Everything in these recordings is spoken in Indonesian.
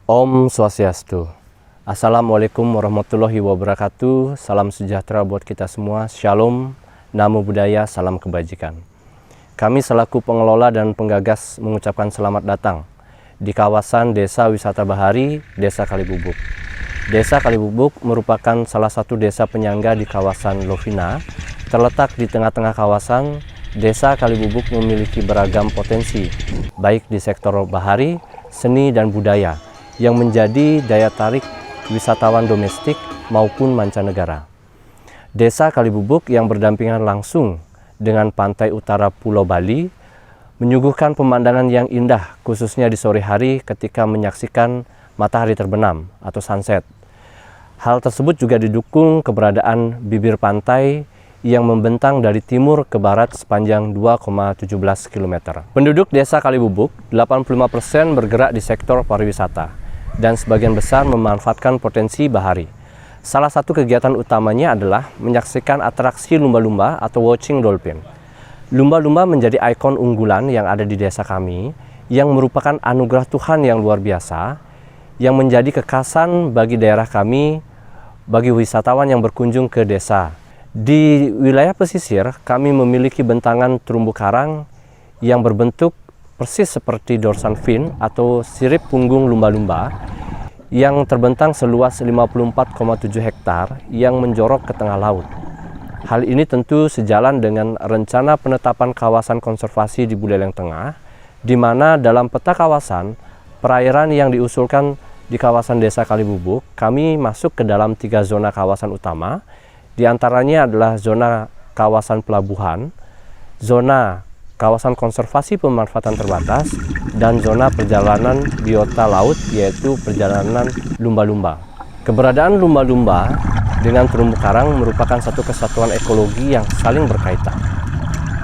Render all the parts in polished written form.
Om Swastiastu. Assalamualaikum warahmatullahi wabarakatuh. Salam sejahtera buat kita semua. Shalom, namo buddhaya, salam kebajikan. Kami selaku pengelola dan penggagas mengucapkan selamat datang di kawasan Desa Wisata Bahari, Desa Kalibubuk. Desa Kalibubuk merupakan salah satu desa penyangga di kawasan Lovina. Terletak di tengah-tengah kawasan, Desa Kalibubuk memiliki beragam potensi, baik di sektor bahari, seni, dan budaya, yang menjadi daya tarik wisatawan domestik maupun mancanegara. Desa Kalibubuk yang berdampingan langsung dengan pantai utara Pulau Bali menyuguhkan pemandangan yang indah, khususnya di sore hari ketika menyaksikan matahari terbenam atau sunset. Hal tersebut juga didukung keberadaan bibir pantai yang membentang dari timur ke barat sepanjang 2,17 km. Penduduk Desa Kalibubuk, 85% bergerak di sektor pariwisata dan sebagian besar memanfaatkan potensi bahari. Salah satu kegiatan utamanya adalah menyaksikan atraksi lumba-lumba atau watching dolphin. Lumba-lumba menjadi ikon unggulan yang ada di desa kami, yang merupakan anugerah Tuhan yang luar biasa, yang menjadi kekhasan bagi daerah kami, bagi wisatawan yang berkunjung ke desa. Di wilayah pesisir, kami memiliki bentangan terumbu karang yang berbentuk persis seperti dorsal fin atau sirip punggung lumba-lumba yang terbentang seluas 54,7 hektar yang menjorok ke tengah laut. Hal ini tentu sejalan dengan rencana penetapan kawasan konservasi di Buleleng Tengah, di mana dalam peta kawasan perairan yang diusulkan di kawasan Desa Kalibubuk, kami masuk ke dalam 3 zona kawasan utama. Di antaranya adalah zona kawasan pelabuhan, zona kawasan konservasi pemanfaatan terbatas, dan zona perjalanan biota laut, yaitu perjalanan lumba-lumba. Keberadaan lumba-lumba dengan terumbu karang merupakan satu kesatuan ekologi yang saling berkaitan.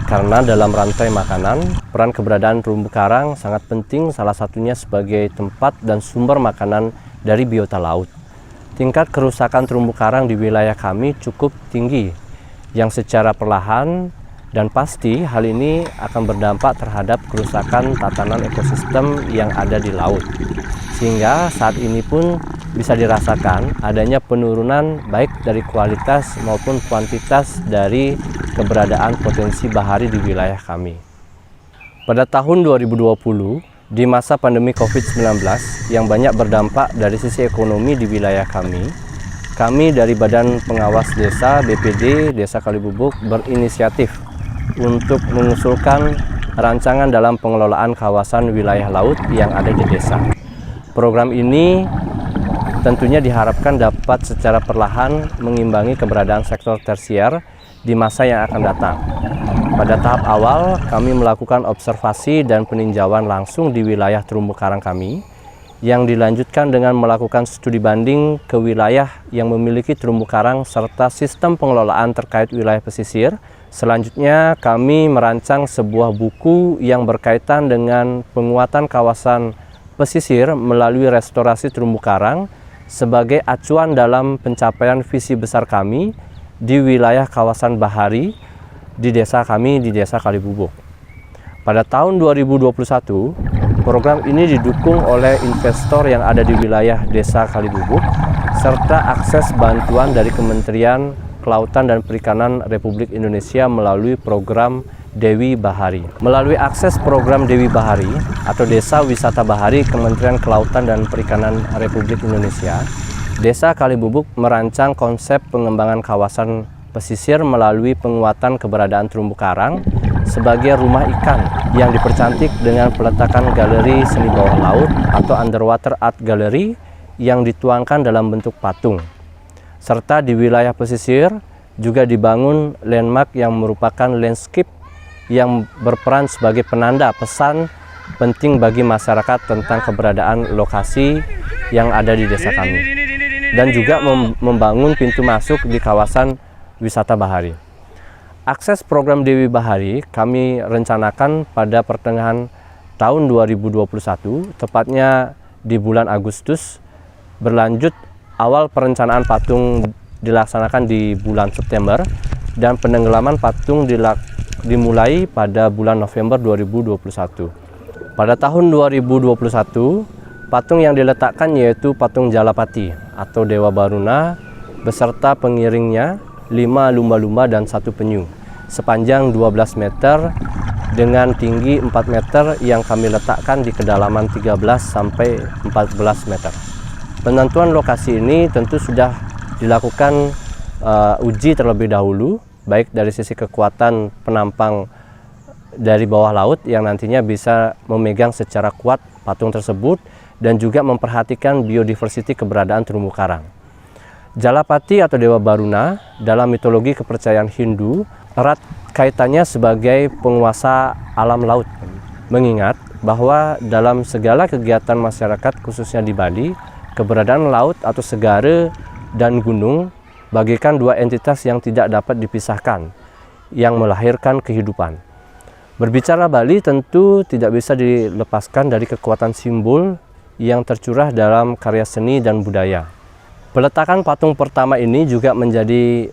Karena dalam rantai makanan, peran keberadaan terumbu karang sangat penting, salah satunya sebagai tempat dan sumber makanan dari biota laut. Tingkat kerusakan terumbu karang di wilayah kami cukup tinggi, yang secara perlahan dan pasti hal ini akan berdampak terhadap kerusakan tatanan ekosistem yang ada di laut. Sehingga saat ini pun bisa dirasakan adanya penurunan baik dari kualitas maupun kuantitas dari keberadaan potensi bahari di wilayah kami. Pada tahun 2020, di masa pandemi COVID-19 yang banyak berdampak dari sisi ekonomi di wilayah kami dari Badan Pengawas Desa BPD Desa Kalibubuk berinisiatif untuk mengusulkan rancangan dalam pengelolaan kawasan wilayah laut yang ada di desa. Program ini tentunya diharapkan dapat secara perlahan mengimbangi keberadaan sektor tersier di masa yang akan datang. Pada tahap awal, kami melakukan observasi dan peninjauan langsung di wilayah terumbu karang kami, yang dilanjutkan dengan melakukan studi banding ke wilayah yang memiliki terumbu karang serta sistem pengelolaan terkait wilayah pesisir. Selanjutnya, kami merancang sebuah buku yang berkaitan dengan penguatan kawasan pesisir melalui restorasi terumbu karang sebagai acuan dalam pencapaian visi besar kami di wilayah kawasan bahari di desa kami di Desa Kalibubuk. Pada tahun 2021, program ini didukung oleh investor yang ada di wilayah Desa Kalibubuk serta akses bantuan dari Kementerian Kelautan dan Perikanan Republik Indonesia melalui program Dewi Bahari. Melalui akses program Dewi Bahari atau Desa Wisata Bahari Kementerian Kelautan dan Perikanan Republik Indonesia, Desa Kalibubuk merancang konsep pengembangan kawasan pesisir melalui penguatan keberadaan terumbu karang sebagai rumah ikan yang dipercantik dengan peletakan galeri seni bawah laut atau underwater art gallery yang dituangkan dalam bentuk patung. Serta di wilayah pesisir juga dibangun landmark yang merupakan landscape yang berperan sebagai penanda pesan penting bagi masyarakat tentang keberadaan lokasi yang ada di desa kami. Dan juga membangun pintu masuk di kawasan wisata bahari. Akses program Dewi Bahari kami rencanakan pada pertengahan tahun 2021, tepatnya di bulan Agustus, berlanjut awal perencanaan patung dilaksanakan di bulan September dan penenggelaman patung dimulai pada bulan November 2021. Pada tahun 2021, Patung yang diletakkan yaitu patung Jalapati atau Dewa Baruna beserta pengiringnya, 5 lumba-lumba dan 1 penyu, sepanjang 12 meter dengan tinggi 4 meter yang kami letakkan di kedalaman 13 sampai 14 meter. Penentuan lokasi ini tentu sudah dilakukan uji terlebih dahulu, baik dari sisi kekuatan penampang dari bawah laut yang nantinya bisa memegang secara kuat patung tersebut dan juga memperhatikan biodiversity keberadaan terumbu karang. Jalapati atau Dewa Baruna dalam mitologi kepercayaan Hindu erat kaitannya sebagai penguasa alam laut, mengingat bahwa dalam segala kegiatan masyarakat khususnya di Bali, keberadaan laut atau segara dan gunung bagaikan 2 entitas yang tidak dapat dipisahkan, yang melahirkan kehidupan. Berbicara Bali tentu tidak bisa dilepaskan dari kekuatan simbol yang tercurah dalam karya seni dan budaya. Peletakan patung pertama ini juga menjadi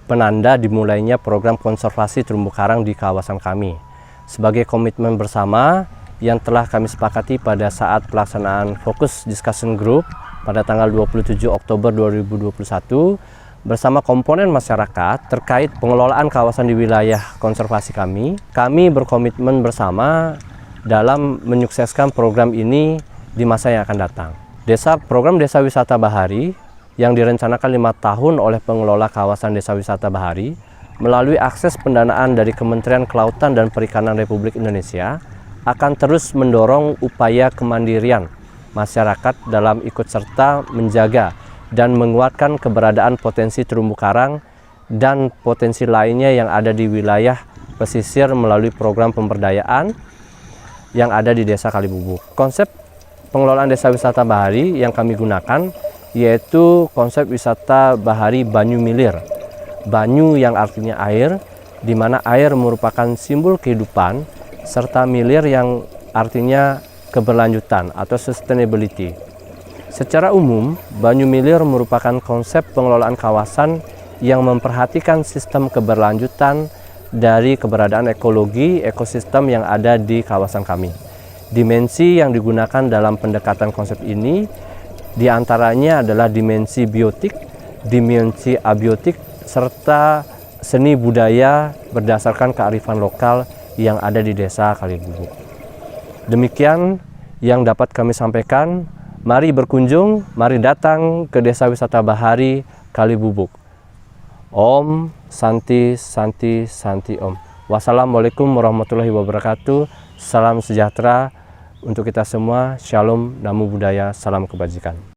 penanda dimulainya program konservasi terumbu karang di kawasan kami, sebagai komitmen bersama yang telah kami sepakati pada saat pelaksanaan Focus Discussion Group pada tanggal 27 Oktober 2021 bersama komponen masyarakat terkait pengelolaan kawasan di wilayah konservasi kami. Kami berkomitmen bersama dalam menyukseskan program ini di masa yang akan datang. Program Desa Wisata Bahari yang direncanakan 5 tahun oleh pengelola kawasan Desa Wisata Bahari melalui akses pendanaan dari Kementerian Kelautan dan Perikanan Republik Indonesia akan terus mendorong upaya kemandirian masyarakat dalam ikut serta menjaga dan menguatkan keberadaan potensi terumbu karang dan potensi lainnya yang ada di wilayah pesisir melalui program pemberdayaan yang ada di Desa Kalibubuk. Konsep pengelolaan Desa Wisata Bahari yang kami gunakan yaitu konsep wisata bahari banyu milir. Banyu yang artinya air, di mana air merupakan simbol kehidupan, serta milir yang artinya keberlanjutan atau sustainability. Secara umum, banyu milir merupakan konsep pengelolaan kawasan yang memperhatikan sistem keberlanjutan dari keberadaan ekologi, ekosistem yang ada di kawasan kami. Dimensi yang digunakan dalam pendekatan konsep ini diantaranya adalah dimensi biotik, dimensi abiotik, serta seni budaya berdasarkan kearifan lokal yang ada di Desa Kalibubuk. Demikian yang dapat kami sampaikan. Mari berkunjung, mari datang ke Desa Wisata Bahari Kalibubuk. Om Santi Santi Santi Om. Wassalamualaikum warahmatullahi wabarakatuh. Salam sejahtera untuk kita semua. Shalom, namo buddhaya, salam kebajikan.